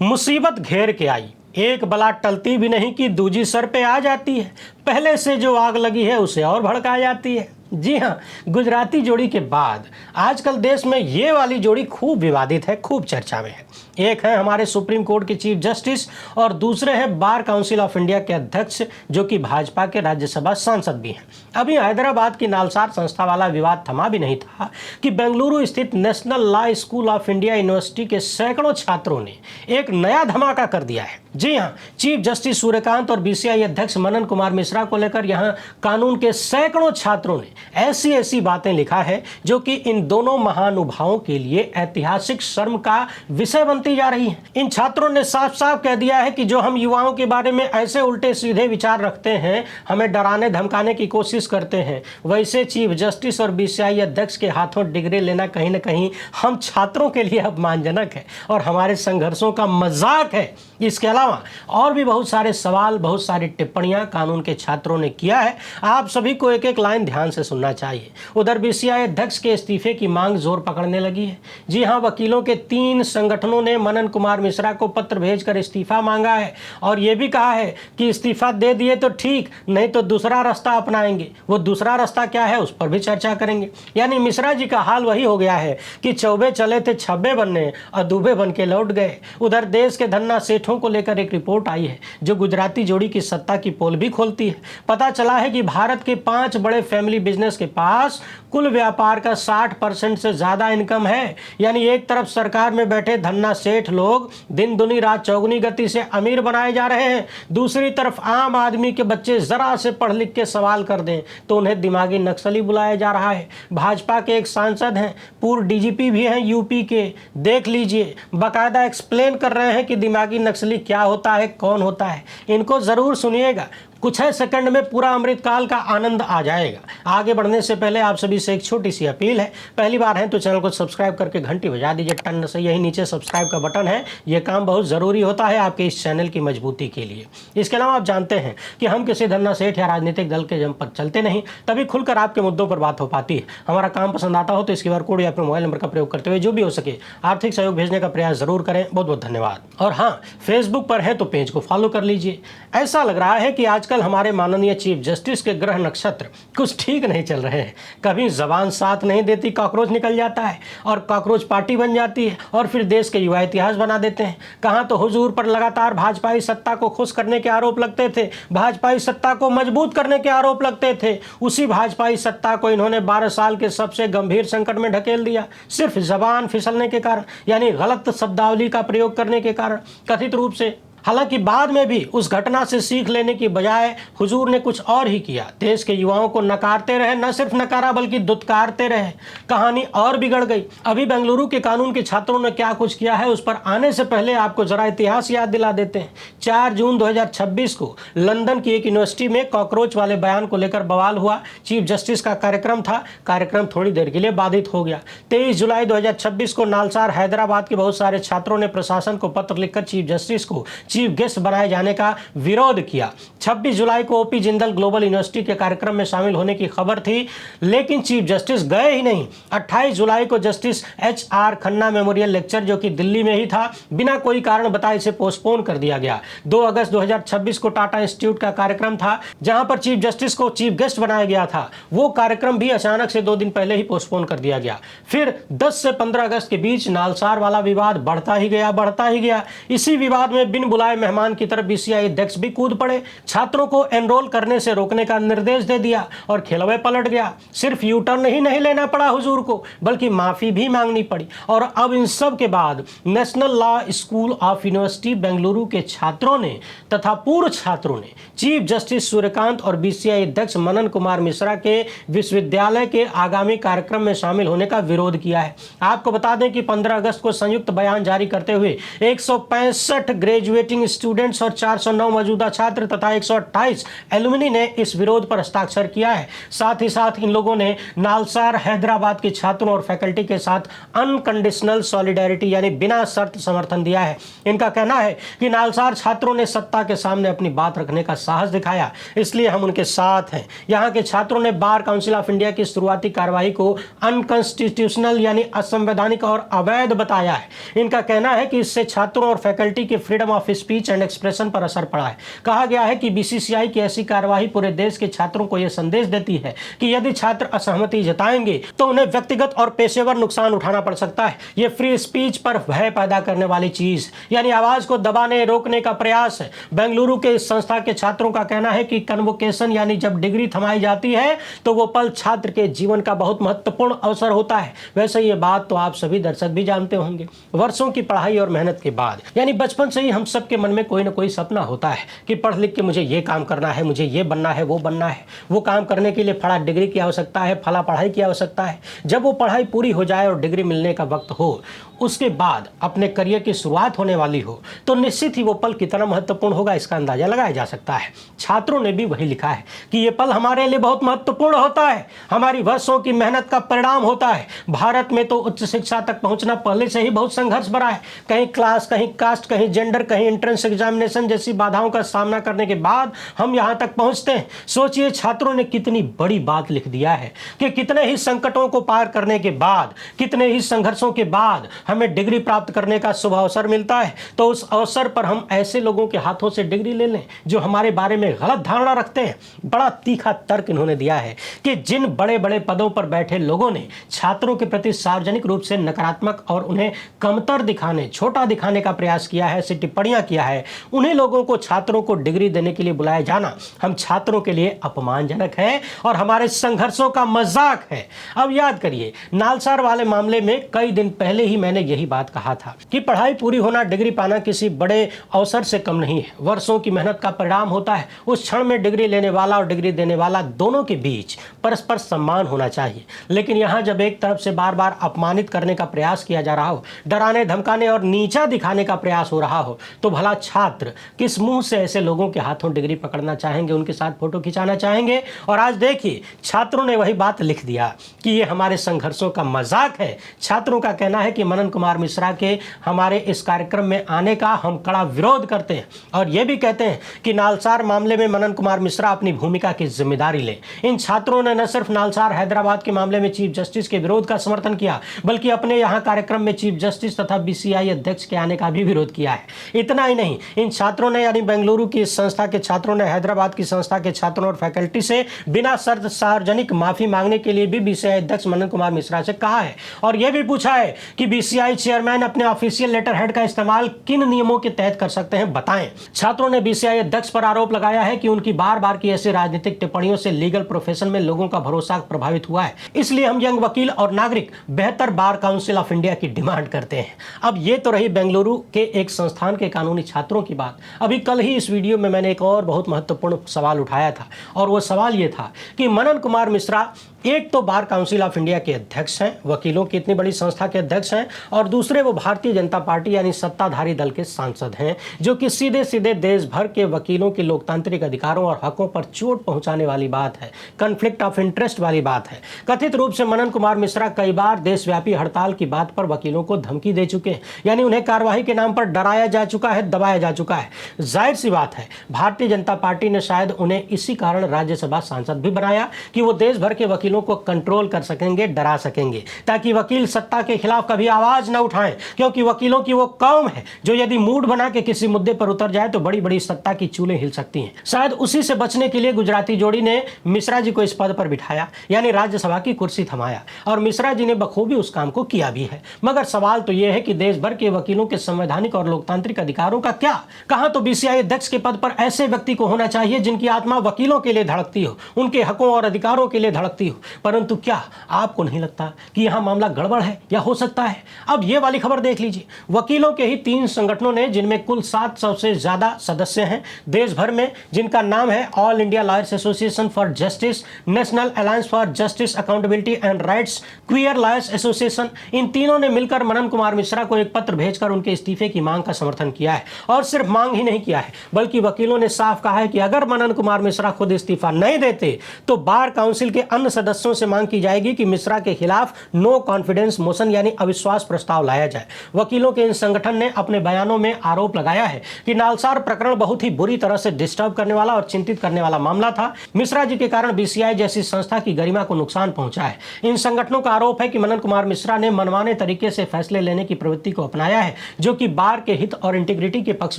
मुसीबत घेर के आई, एक बला टलती भी नहीं कि दूजी सर पे आ जाती है। पहले से जो आग लगी है उसे और भड़का जाती है। जी हाँ, गुजराती जोड़ी के बाद आजकल देश में ये वाली जोड़ी खूब विवादित है, खूब चर्चा में है। एक है हमारे सुप्रीम कोर्ट के चीफ जस्टिस और दूसरे हैं बार काउंसिल ऑफ इंडिया के अध्यक्ष, जो कि भाजपा के राज्यसभा सांसद भी हैं। अभी हैदराबाद की नालसार संस्था वाला विवाद थमा भी नहीं था कि बेंगलुरु स्थित national law school of India university के सैकड़ों छात्रों ने एक नया धमाका कर दिया है। जी हाँ, चीफ जस्टिस सूर्यकांत और बीसीआई अध्यक्ष मनन कुमार मिश्रा को लेकर यहाँ कानून के सैकड़ों छात्रों ने ऐसी ऐसी बातें लिखा है जो कि इन दोनों महानुभावों के लिए ऐतिहासिक शर्म का विषय बनती जा रही है। इन छात्रों ने साफ साफ कह दिया है कि जो हम युवाओं के बारे में ऐसे उल्टे सीधे विचार रखते हैं, हमें डराने धमकाने की कोशिश करते हैं, वैसे चीफ जस्टिस और बीसीआई अध्यक्ष के हाथों डिग्री लेना कहीं ना कहीं हम छात्रों के लिए अपमानजनक है और हमारे संघर्षों का मजाक है। इसके अलावा और भी बहुत सारे सवाल, बहुत सारी टिप्पणियां कानून के छात्रों ने किया है। आप सभी को एक एक लाइन ध्यान से सुनना चाहिए। उधर बीसीआई अध्यक्ष के इस्तीफे की मांग जोर पकड़ने लगी है। जी हां, वकीलों के 3 संगठनों ने मनन कुमार मिश्रा को पत्र भेजकर इस्तीफा मांगा है और यह भी कहा है कि इस्तीफा दे दिए तो ठीक, नहीं तो दूसरा रास्ता अपनाएंगे। वो दूसरा रास्ता क्या है उस पर भी चर्चा करेंगे। यानी मिश्रा जी का हाल वही हो गया है कि चौबे चले थे छब्बे बनने और दूबे बन के लौट गए। उधर देश के धन्ना सेठों को लेकर एक रिपोर्ट आई है जो गुजराती जोड़ी की सत्ता की पोल भी खोलती है। पता चला है कि भारत के 5 बड़े फैमिली बिजनेस के पास कुल व्यापार का 60% से ज्यादा इनकम है। यानी एक तरफ सरकार में बैठे धन्ना सेठ लोग दिन दुनी रात चौगुनी गति से अमीर बनाए जा रहे हैं, दूसरी तरफ आम आदमी के बच्चे जरा से पढ़ लिख के सवाल कर दें तो उन्हें दिमागी नक्सली बुलाया जा रहा है। भाजपा के एक सांसद हैं, पूर्व डीजीपी भी हैं यूपी के, देख लीजिए, बाकायदा एक्सप्लेन कर रहे हैं कि दिमागी नक्सली क्या होता है, कौन होता है। इनको जरूर सुनिएगा, कुछ है सेकंड में पूरा अमृतकाल का आनंद आ जाएगा। आगे बढ़ने से पहले आप सभी से एक छोटी सी अपील है, पहली बार है तो चैनल को सब्सक्राइब करके घंटी बजा दीजिए टन से। यही नीचे सब्सक्राइब का बटन है, यह काम बहुत ज़रूरी होता है आपके इस चैनल की मजबूती के लिए। इसके अलावा आप जानते हैं कि हम किसी धन्ना सेठ या राजनीतिक दल के जम पर चलते नहीं, तभी खुलकर आपके मुद्दों पर बात हो पाती है। हमारा काम पसंद आता हो तो इस QR कोड या अपने मोबाइल नंबर का प्रयोग करते हुए जो भी हो सके आर्थिक सहयोग भेजने का प्रयास जरूर करें। बहुत बहुत धन्यवाद। और हाँ, फेसबुक पर है तो पेज को फॉलो कर लीजिए। ऐसा लग रहा है कि आजकल हमारे माननीय चीफ जस्टिस के ग्रह नक्षत्र कुछ ठीक नहीं चल रहे हैं। कभी जबान साथ नहीं देती, कॉकरोच निकल जाता है और कॉकरोच पार्टी बन जाती है और फिर देश के युवा इतिहास बना देते हैं। कहां तो हुजूर पर लगातार भाजपाई सत्ता को खुश करने के आरोप लगते थे, भाजपाई सत्ता को मजबूत करने के आरोप लगते थे। उसी भाजपाई सत्ता को इन्होंने 12 साल के सबसे गंभीर संकट में ढकेल दिया, सिर्फ जबान फिसलने के कारण, यानी गलत शब्दावली का प्रयोग करने के कारण, कथित रूप से। हालांकि बाद में भी उस घटना से सीख लेने की बजाय हुजूर ने कुछ और ही किया। देश के युवाओं को नकारते रहे, न सिर्फ नकारा बल्कि दुत्कारते रहे। कहानी और बिगड़ गई। अभी बेंगलुरु के कानून के छात्रों ने क्या कुछ किया है उस पर आने से पहले आपको जरा इतिहास याद दिला देते हैं। 4 जून 2026 को लंदन की एक यूनिवर्सिटी में कॉकरोच वाले बयान को लेकर बवाल हुआ। चीफ जस्टिस का कार्यक्रम था, कार्यक्रम थोड़ी देर के लिए बाधित हो गया। 23 जुलाई 2026 को नालसार हैदराबाद के बहुत सारे छात्रों ने प्रशासन को पत्र लिखकर चीफ जस्टिस को चीफ गेस्ट बनाए जाने का विरोध किया। 26 जुलाई को ओपी जिंदल ग्लोबल यूनिवर्सिटी के कार्यक्रम में शामिल होने की खबर थी, लेकिन चीफ जस्टिस गए ही नहीं। 28 जुलाई को justice HR Khanna memorial lecture, जो कि दिल्ली में ही था, बिना कोई कारण बताए इसे पोस्टपोन कर दिया गया। 2 अगस्त 2026 को टाटा इंस्टीट्यूट का कार्यक्रम था जहां पर चीफ जस्टिस को चीफ गेस्ट बनाया गया था। वो कार्यक्रम भी अचानक से 2 दिन पहले ही पोस्टपोन कर दिया गया। फिर 10 से 15 अगस्त के बीच नालसार वाला विवाद बढ़ता ही गया। इसी विवाद में बिन बुलाए मेहमान की तरफ बीसीआई अध्यक्ष भी कूद पड़े, छात्रों को एनरोल करने से रोकने का निर्देश दे दिया और खिलौने पलट गया। सिर्फ यू टर्न ही नहीं लेना पड़ा हुजूर को, बल्कि माफी भी मांगनी पड़ी। और अब इन सब के बाद national law school of university Bengaluru के छात्रों ने तथा पूर्व छात्रों ने चीफ जस्टिस सूर्यकांत और बीसीआई अध्यक्ष मनन कुमार मिश्रा के विश्वविद्यालय के आगामी कार्यक्रम में शामिल होने का विरोध किया है। आपको बता दें कि 15 अगस्त को संयुक्त बयान जारी करते हुए 165 ग्रेजुएट सिटिंग स्टूडेंट्स और 409 मौजूदा छात्र तथा 128 एलुमनी ने इस विरोध पर हस्ताक्षर किया है। साथ ही साथ इन लोगों ने नालसार हैदराबाद के छात्रों और फैकल्टी के साथ अनकंडीशनल सॉलिडेरिटी यानी बिना शर्त समर्थन दिया है। इनका कहना है कि नालसार छात्रों ने सत्ता के सामने अपनी बात रखने का साहस दिखाया, इसलिए हम उनके साथ हैं। यहाँ के छात्रों ने बार काउंसिल ऑफ इंडिया की शुरुआती कार्रवाई को अनकॉन्स्टिट्यूशनल यानी असंवैधानिक और अवैध बताया है। इनका कहना है कि इससे छात्रों और फैकल्टी की freedom of speech and expression पर असर पड़ा है। कहा गया है कि बीसीसीआई की ऐसी कार्रवाई पूरे देश के छात्रों को यह संदेश देती है कि यदि छात्र असहमति जताएंगे तो उन्हें व्यक्तिगत और पेशेवर नुकसान उठाना पड़ सकता है। यह फ्री स्पीच पर भय पैदा करने वाली चीज यानी आवाज को दबाने रोकने का प्रयास है। बेंगलुरु के इस संस्था के छात्रों का कहना है कि कन्वोकेशन यानी जब डिग्री थमाई जाती है तो वो पल छात्र के जीवन का बहुत महत्वपूर्ण अवसर होता है। वैसे ये बात तो आप सभी दर्शक भी जानते होंगे। वर्षों की पढ़ाई और मेहनत के बाद यानी बचपन से ही हम सबके मन में कोई ना कोई सपना होता है कि पढ़ लिख के मुझे ये काम करना है, मुझे ये बनना है, वो बनना है। वो काम करने के लिए फला डिग्री की आवश्यकता है, फला पढ़ाई की आवश्यकता है। जब वो पढ़ाई पूरी हो जाए और डिग्री मिलने का वक्त हो, उसके बाद अपने करियर की शुरुआत होने वाली हो, तो निश्चित ही वो पल कितना महत्वपूर्ण होगा इसका अंदाजा लगाया जा सकता है। छात्रों ने भी वही लिखा है कि ये पल हमारे लिए बहुत महत्वपूर्ण होता है, हमारी वर्षों की मेहनत का परिणाम होता है। भारत में तो उच्च शिक्षा तक पहुंचना पहले से ही बहुत संघर्ष भरा है। कहीं क्लास, कहीं कास्ट, कहीं जेंडर, कहीं एंट्रेंस एग्जामिनेशन जैसी बाधाओं का सामना करने के बाद हम यहाँ तक पहुंचते हैं। सोचिए छात्रों ने कितनी बड़ी बात लिख दिया है कि कितने ही संकटों को पार करने के बाद, कितने ही संघर्षों के बाद हमें डिग्री प्राप्त करने का शुभ अवसर मिलता है। तो उस अवसर पर हम ऐसे लोगों के हाथों से डिग्री ले लें जो हमारे बारे में गलत धारणा रखते हैं। बड़ा तीखा तर्क इन्होंने दिया है कि जिन बड़े बड़े पदों पर बैठे लोगों ने छात्रों के प्रति सार्वजनिक रूप से नकारात्मक और उन्हें कमतर दिखाने, छोटा दिखाने का प्रयास किया है, ऐसी टिप्पणियां किया है, उन्हीं लोगों को छात्रों को डिग्री देने के लिए बुलाया जाना हम छात्रों के लिए अपमानजनक है और हमारे संघर्षों का मजाक है। अब याद करिए, नालसार वाले मामले में कई दिन पहले ही मैंने यही बात कहा था कि पढ़ाई पूरी होना, डिग्री पाना किसी बड़े अवसर से कम नहीं है, वर्षों की मेहनत का परिणाम होता है। उस क्षण में डिग्री लेने वाला और डिग्री देने वाला दोनों के बीच परस्पर सम्मान होना चाहिए। लेकिन यहाँ जब एक तरफ से बार बार अपमानित करने का प्रयास किया जा रहा हो, डराने धमकाने और नीचा दिखाने का प्रयास हो रहा हो, तो भला छात्र किस मुंह से ऐसे लोगों के हाथों डिग्री पकड़ना चाहेंगे, उनके साथ फोटो खिंचाना चाहेंगे। और आज देखिए छात्रों ने वही बात लिख दिया कि ये हमारे संघर्षों का मजाक है। छात्रों का कहना है कि मनन कुमार मिश्रा के हमारे इस कार्यक्रम में आने का हम कड़ा विरोध करते हैं और ये भी कहते हैं कि नालसार मामले में मनन कुमार मिश्रा अपनी भूमिका की जिम्मेदारी ले। इन छात्रों ने न सिर्फ नालसार हैदराबाद के मामले में चीफ जस्टिस के विरोध का समर्थन किया, बल्कि अपने यहाँ कार्यक्रम में चीफ जस्टिस तथा बीसीआई अध्यक्ष के आने का भी विरोध किया है। इतना ही नहीं, इन छात्रों ने यानी बेंगलुरु की संस्था के छात्रों ने हैदराबाद की संस्था के छात्रों और फैकल्टी से बिना शर्त सार्वजनिक माफी मांगने के लिए भी बीसीआई अध्यक्ष मनन कुमार मिश्रा से कहा है और यह भी पूछा है कि बीसीआई चेयरमैन अपने ऑफिशियल लेटर हेड का इस्तेमाल किन नियमों के तहत कर सकते हैं, बताएं। छात्रों ने बीसीआई अध्यक्ष पर आरोप लगाया है कि उनकी बार बार की ऐसी राजनीतिक टिप्पणियों से लीगल प्रोफेशन में लोगों का भरोसा प्रभावित हुआ है। इसलिए हम यंग वकील और नागरिक बेहतर बार काउंसिल ऑफ इंडिया की डिमांड करते हैं। अब ये तो रही बेंगलुरु के एक संस्थान के कानूनी छात्रों की बात। अभी कल ही इस वीडियो में मैंने एक और बहुत महत्वपूर्ण सवाल उठाया था और वो सवाल ये था कि मनन कुमार मिश्रा एक तो बार काउंसिल ऑफ इंडिया के अध्यक्ष हैं, वकीलों की इतनी बड़ी संस्था के अध्यक्ष हैं, और दूसरे वो भारतीय जनता पार्टी यानी सत्ताधारी दल के सांसद हैं, जो कि सीधे सीधे देश भर के वकीलों के लोकतांत्रिक अधिकारों और हकों पर चोट पहुंचाने वाली बात है, कन्फ्लिक्ट ऑफ इंटरेस्ट वाली बात है। कथित रूप से मनन कुमार मिश्रा कई बार देशव्यापी हड़ताल की बात पर वकीलों को धमकी दे चुके हैं, यानी उन्हें कार्यवाही के नाम पर डराया जा चुका है, दबाया जा चुका है। जाहिर सी बात है, भारतीय जनता पार्टी ने शायद उन्हें इसी कारण राज्यसभा सांसद भी बनाया कि वो देश भर के वकीलों को कंट्रोल कर सकेंगे, डरा सकेंगे, ताकि वकील सत्ता के खिलाफ कभी आवाज न उठाएं, क्योंकि वकीलों की वो कौम है जो यदि मूड बना के किसी मुद्दे पर उतर जाए तो बड़ी बड़ी सत्ता की चूलें हिल सकती हैं। शायद उसी से बचने के लिए गुजराती जोड़ी ने मिश्रा जी को इस पद पर बिठाया, यानी राज्यसभा की कुर्सी थमाया, और मिश्रा जी ने बखूबी उस काम को किया भी है। मगर सवाल तो यह है कि देश भर के वकीलों के संवैधानिक और लोकतांत्रिक अधिकारों का क्या? कहां तो बीसीआई अध्यक्ष के पद पर ऐसे व्यक्ति को होना चाहिए जिनकी आत्मा वकीलों के लिए धड़कती हो, उनके हकों और अधिकारों के लिए धड़कती हो। परंतु क्या आपको नहीं लगता कि यहां मामला गड़बड़ है या हो सकता है? अब ये वाली खबर देख लीजिए। वकीलों के ही 3 संगठनों ने, जिनमें कुल 700 से ज्यादा सदस्य हैं देश भर में, जिनका नाम है All India Lawyers Association for Justice, National Alliance for Justice Accountability and Rights, Queer Lawyers Association, इन तीनों ने मिलकर मनन कुमार मिश्रा को एक पत्र भेजकर उनके इस्तीफे की मांग का समर्थन किया है। और सिर्फ मांग ही नहीं किया है, बल्कि वकीलों ने साफ कहा है कि अगर मनन कुमार मिश्रा खुद इस्तीफा नहीं देते तो बार काउंसिल के अन्य सदस्यों से मांग की जाएगी कि मिश्रा के खिलाफ नो कॉन्फिडेंस मोशन यानी अविश्वास प्रस्ताव लाया जाए। वकीलों के इन संगठन ने अपने बयानों में आरोप लगाया है कि नालसार प्रकरण बहुत ही बुरी तरह से डिस्टर्ब करने वाला और चिंतित करने वाला मामला था। मिश्रा जी के कारण बीसीआई जैसी संस्था की गरिमा को नुकसान पहुंचा है। इन संगठनों का आरोप है कि मनन कुमार मिश्रा ने मनमाने तरीके से फैसले लेने की प्रवृत्ति को अपनाया है, जो कि बार के हित और इंटीग्रिटी के पक्ष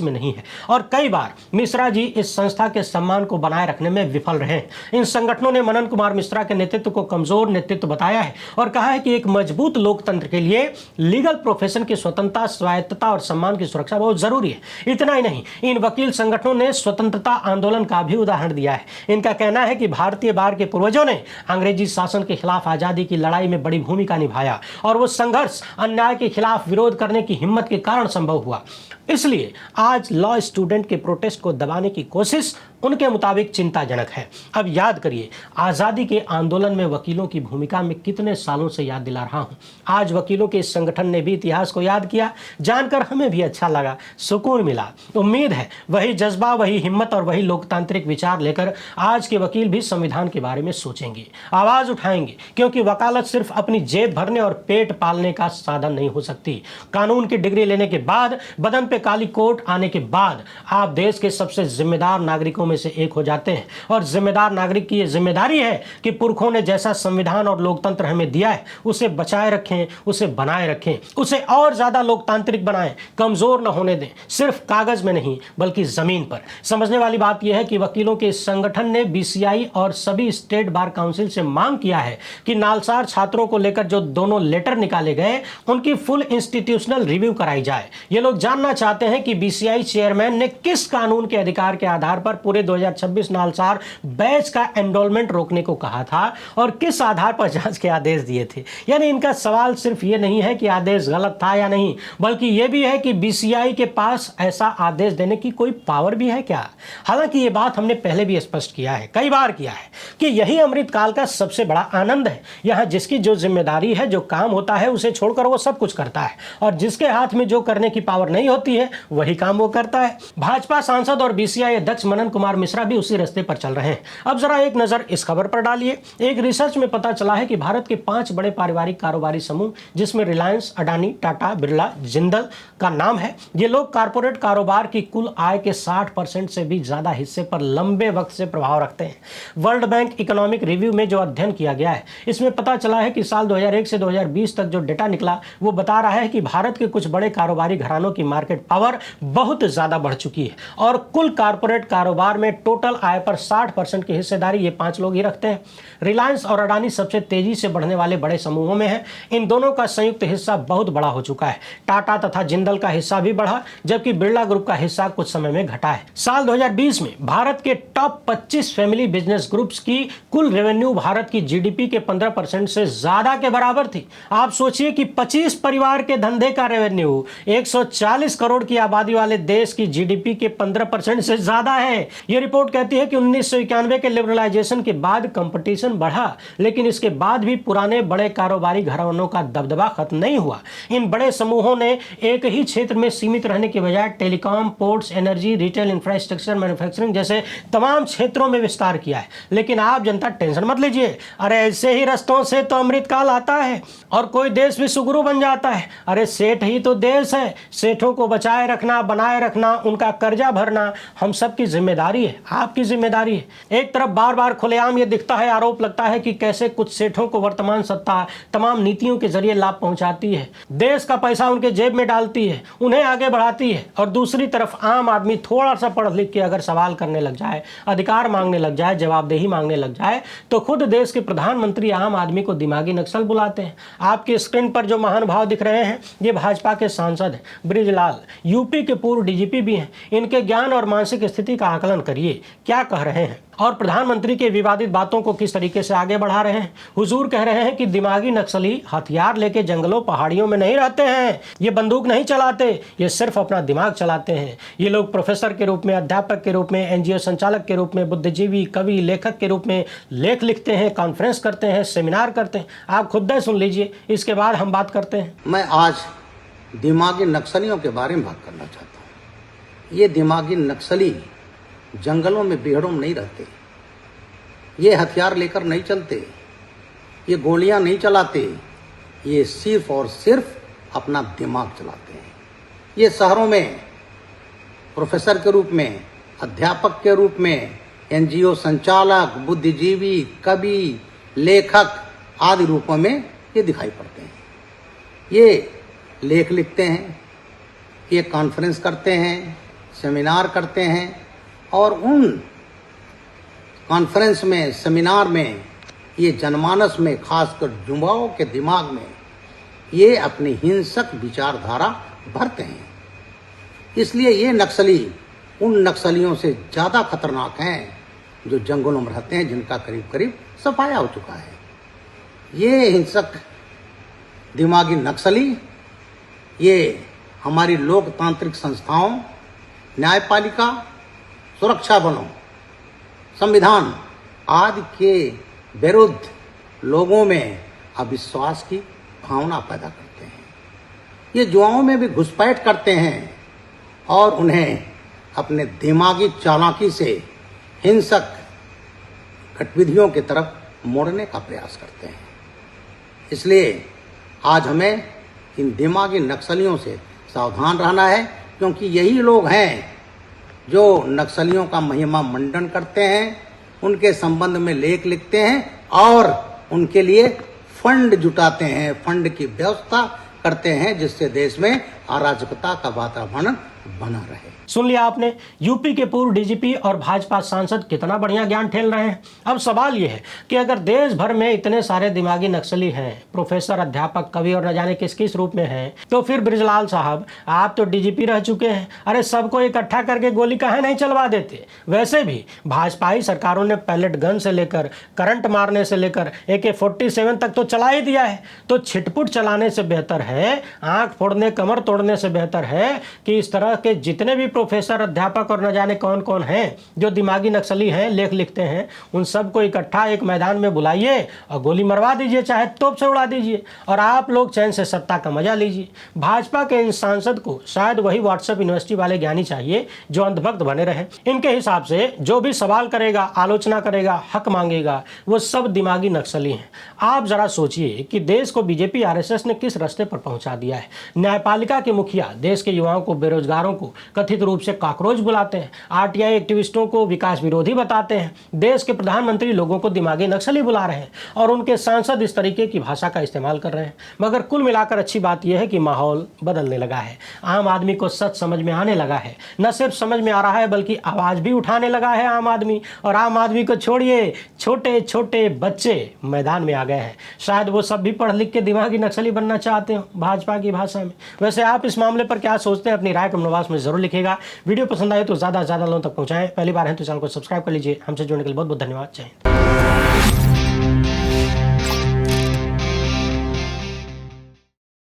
में नहीं है, और कई बार मिश्रा जी इस संस्था के सम्मान को बनाए रखने में विफल रहे। इन संगठनों ने मनन कुमार मिश्रा के नेतृत्व को कमजोर नेतृत्व बताया है और कहा है कि एक मजबूत लोकतंत्र के लिए लीगल प्रोफेशन की स्वतंत्रता, स्वायत्तता और सम्मान की सुरक्षा बहुत जरूरी है। इतना ही नहीं, इन वकील संगठनों ने स्वतंत्रता आंदोलन का भी उदाहरण दिया है। इनका कहना है कि भारतीय बार के पूर्वजों ने अंग्रेजी शासन के खिलाफ आजादी की लड़ाई में बड़ी भूमिका निभाया और वो संघर्ष अन्याय के खिलाफ विरोध करने की हिम्मत के कारण संभव हुआ। इसलिए आज लॉ स्टूडेंट के प्रोटेस्ट को दबाने की कोशिश उनके मुताबिक चिंताजनक है। अब याद करिए, आज़ादी के आंदोलन में वकीलों की भूमिका में कितने सालों से याद दिला रहा हूं। आज वकीलों के इस संगठन ने भी इतिहास को याद किया, जानकर हमें भी अच्छा लगा, सुकून मिला। उम्मीद है वही जज्बा, वही हिम्मत और वही लोकतांत्रिक विचार लेकर आज के वकील भी संविधान के बारे में सोचेंगे, आवाज उठाएंगे, क्योंकि वकालत सिर्फ अपनी जेब भरने और पेट पालने का साधन नहीं हो सकती। कानून की डिग्री लेने के बाद, बदन पे काली कोट आने के बाद आप देश के सबसे जिम्मेदार नागरिकों में से एक हो जाते हैं। और जिम्मेदार नागरिक की यह जिम्मेदारी है कि पुरखों ने जैसा संविधान और लोकतंत्र हमें दिया है उसे बचाए रखें, उसे बनाए रखें, उसे और ज्यादा लोकतांत्रिक बनाएं, कमजोर न होने दें, सिर्फ कागज में नहीं बल्कि जमीन पर। समझने वाली बात यह है कि वकीलों के इस संगठन ने बीसीआई और सभी स्टेट बार काउंसिल से मांग किया है कि नालसार छात्रों को लेकर जो दोनों लेटर निकाले गए उनकी फुल इंस्टीट्यूशनल रिव्यू कराई जाए। ये लोग जानना चाहते हैं कि बीसीआई चेयरमैन ने किस कानून के अधिकार के आधार पर पूरे 2026 नालसार बैच का एनरोलमेंट रोकने को कहा था और किस आधार पर जांच के आदेश दिए थे। यानी इनका सवाल सिर्फ ये नहीं है कि आदेश गलत था या नहीं, बल्कि यह भी है कि बीसीआई के पास ऐसा आदेश देने की कोई पावर भी है क्या। हालांकि ये बात हमने पहले भी स्पष्ट किया है, कई बार किया है, कि यही अमृतकाल का सबसे बड़ा आनंद है। यहां जिसकी जो जिम्मेदारी है, जो काम होता है, उसे छोड़कर वो सब कुछ करता है, और जिसके हाथ में जो करने की पावर नहीं होती है वही काम वो करता है। भाजपा सांसद और बीसीआई अध्यक्ष मनन कुमार मिश्रा भी उसी रास्ते पर चल रहे हैं। अब जरा एक नजर इस खबर पर डालिए। एक रिसर्च में पता चला है कि भारत के 5 बड़े पारिवारिक कारोबारी समूह, जिसमें रिलायंस, अडानी, टाटा, बिरला, जिंदल का नाम है, ये लोग कारपोरेट कारोबार की कुल आय के 60% से भी ज्यादा हिस्से पर लंबे वक्त से प्रभाव रखते हैं। वर्ल्ड बैंक इकोनॉमिक रिव्यू में जो अध्ययन किया गया है, इसमें पता चला है कि साल 2001 से 2020 तक जो डेटा निकला वो बता रहा है कि भारत के कुछ बड़े कारोबारी घरानों की मार्केट पावर बहुत ज्यादा बढ़ चुकी है और कुल कारपोरेट कारोबार में टोटल आय पर 60% की हिस्सेदारी ये 5 लोग ही रखते हैं। रिलायंस और अडानी सबसे तेजी से बढ़ने वाले बड़े समूहों में है। इन दोनों का संयुक्त हिस्सा बहुत बड़ा हो चुका है। टाटा तथा जिंदल का हिस्सा भी बढ़ा, जबकि बिरला ग्रुप का हिस्सा कुछ समय में घटा है। साल 2020 में भारत के टॉप 25 फैमिली बिजनेस ग्रुप्स की कुल रेवेन्यू भारत की जीडीपी के 15% से ज्यादा के बराबर थी। आप सोचिए कि 25 परिवार के धंधे का रेवेन्यू 140 करोड़ की आबादी वाले देश की जीडीपी के 15% से ज्यादा है। यह रिपोर्ट कहती है कि 1991 के लिबरलाइजेशन के बाद कंपटीशन बढ़ा, लेकिन इसके बाद भी पुराने बड़े कारोबारी घरानों का दबदबा खत्म नहीं हुआ। इन बड़े समूहों ने एक ही क्षेत्र में सीमित रहने के बजाय telecom, ports, energy, retail, infrastructure, manufacturing जैसे तमाम क्षेत्रों में विस्तार किया है। लेकिन आप जनता टेंशन मत लीजिए, अरे ऐसे ही रस्तों से तो अमृतकाल आता है और कोई देश भी सुगुरु बन जाता है। अरे सेठ ही तो देश है, सेठों को बचाए रखना, बनाए रखना, उनका कर्जा भरना हम सबकी जिम्मेदारी है, आपकी जिम्मेदारी है। एक तरफ बार बार खुलेआम ये दिखता है, आरोप लगता है कि कैसे कुछ सेठों को वर्तमान सत्ता तमाम नीतियों के जरिए लाभ पहुंचाती है, देश का पैसा उनके जेब में डालती है, उन्हें आगे बढ़ाती है, और दूसरी तरफ आम आदमी थोड़ा सा पढ़ लिख के अगर सवाल करने लग जाए, अधिकार मांगने लग जाए, जवाबदेही मांगने लग जाए, तो खुद देश के प्रधानमंत्री आम आदमी को दिमागी नक्सल बुलाते हैं। आपकी स्क्रीन पर जो महानुभाव दिख रहे हैं ये भाजपा के सांसद हैं। बृजलाल यूपी के पूर्व डीजीपी भी हैं। इनके ज्ञान और मानसिक स्थिति का आकलन करिए क्या कह रहे हैं और प्रधानमंत्री के विवादित बातों को किस तरीके से आगे बढ़ा रहे हैं। हुजूर कह रहे हैं कि दिमागी नक्सली हथियार लेके जंगलों पहाड़ियों में नहीं रहते हैं, ये बंदूक नहीं चलाते, ये सिर्फ अपना दिमाग चलाते हैं। ये लोग प्रोफेसर के रूप में, अध्यापक के रूप में, एनजीओ संचालक के रूप में, बुद्धिजीवी, कवि, लेखक के रूप में लेख लिखते हैं, कॉन्फ्रेंस करते हैं, सेमिनार करते हैं। आप खुद ही सुन लीजिए, इसके बाद हम बात करते हैं। मैं आज दिमागी नक्सलियों के बारे में बात करना चाहता हूँ। ये दिमागी नक्सली जंगलों में बेहड़ों में नहीं रहते, ये हथियार लेकर नहीं चलते, ये गोलियां नहीं चलाते, ये सिर्फ और सिर्फ अपना दिमाग चलाते हैं। ये शहरों में प्रोफेसर के रूप में, अध्यापक के रूप में, एनजीओ संचालक, बुद्धिजीवी, कवि, लेखक आदि रूपों में ये दिखाई पड़ते हैं। ये लेख लिखते हैं, ये कॉन्फ्रेंस करते हैं, सेमिनार करते हैं और उन कॉन्फ्रेंस में, सेमिनार में ये जनमानस में, खासकर युवाओं के दिमाग में ये अपनी हिंसक विचारधारा भरते हैं। इसलिए ये नक्सली उन नक्सलियों से ज़्यादा खतरनाक हैं जो जंगलों में रहते हैं, जिनका करीब करीब सफाया हो चुका है। ये हिंसक दिमागी नक्सली ये हमारी लोकतांत्रिक संस्थाओं, न्यायपालिका, सुरक्षा बलों, संविधान आदि के विरुद्ध लोगों में अविश्वास की भावना पैदा करते हैं। ये युवाओं में भी घुसपैठ करते हैं और उन्हें अपने दिमागी चालाकी से हिंसक गतिविधियों की तरफ मोड़ने का प्रयास करते हैं। इसलिए आज हमें इन दिमागी नक्सलियों से सावधान रहना है, क्योंकि यही लोग हैं जो नक्सलियों का महिमा मंडन करते हैं, उनके संबंध में लेख लिखते हैं और उनके लिए फंड जुटाते हैं, फंड की व्यवस्था करते हैं, जिससे देश में अराजकता का वातावरण बना रहे। सुन लिया आपने, यूपी के पूर्व डीजीपी और भाजपा सांसद कितना बढ़िया ज्ञान ठेल रहे हैं। अब सवाल यह है कि अगर देश भर में इतने सारे दिमागी नक्सली हैं, प्रोफेसर, अध्यापक, कवि और न जाने किस किस रूप में हैं, तो फिर बृजलाल साहब आप तो डीजीपी रह चुके हैं, अरे सबको इकट्ठा करके गोली काहे नहीं चलवा देते। वैसे भी भाजपाई सरकारों ने पैलेट गन से लेकर करंट मारने से लेकर AK-47 तक तो चला ही दिया है। तो छिटपुट चलाने से बेहतर है, आंख फोड़ने, कमर तोड़ने से बेहतर है कि इस तरह के जितने भी प्रोफेसर, अध्यापक और न जाने कौन कौन हैं जो दिमागी नक्सली हैं, लेख लिखते हैं, उन सबको इकट्ठा एक मैदान में बुलाइए और गोली मरवा दीजिए, चाहे तोप से उड़ा दीजिए, और आप लोग चैन से सत्ता का मजा लीजिए। भाजपा के इन सांसद को शायद वही व्हाट्सएप यूनिवर्सिटी वाले ज्ञानी चाहिए जो अंधभक्त बने रहे। इनके हिसाब से जो भी सवाल करेगा, आलोचना करेगा, हक मांगेगा, वो सब दिमागी नक्सली हैं। आप जरा सोचिए कि देश को बीजेपी, आरएसएस ने किस रास्ते पर पहुंचा दिया है। न्यायपालिका के मुखिया देश के युवाओं को, बेरोजगारों को कथित रूप से कॉकरोच बुलाते हैं, आरटीआई एक्टिविस्टों को विकास विरोधी बताते हैं, देश के प्रधानमंत्री लोगों को दिमागी नक्सली बुला रहे हैं और उनके सांसद इस तरीके की भाषा का इस्तेमाल कर रहे हैं। मगर कुल मिलाकर अच्छी बात यह है कि माहौल बदलने लगा है, आम आदमी को सच समझ में आने लगा है। न सिर्फ समझ में आ रहा है बल्कि आवाज भी उठाने लगा है आम आदमी, और आम आदमी को छोड़िए, छोटे छोटे बच्चे मैदान में आ गए हैं। शायद वो सब भी पढ़ लिख के दिमागी नक्सली बनना चाहते हो भाजपा की भाषा में। वैसे आप इस मामले पर क्या सोचते हैं, अपनी राय कमेंट बॉक्स में जरूर लिखिएगा। वीडियो पसंद आए तो ज़्यादा से ज़्यादा लोगों तक पहुंचाएं। पहली बार है तो चैनल को सब्सक्राइब कर लीजिए। हमसे जुड़ने के लिए बहुत बहुत धन्यवाद। जय हिंद।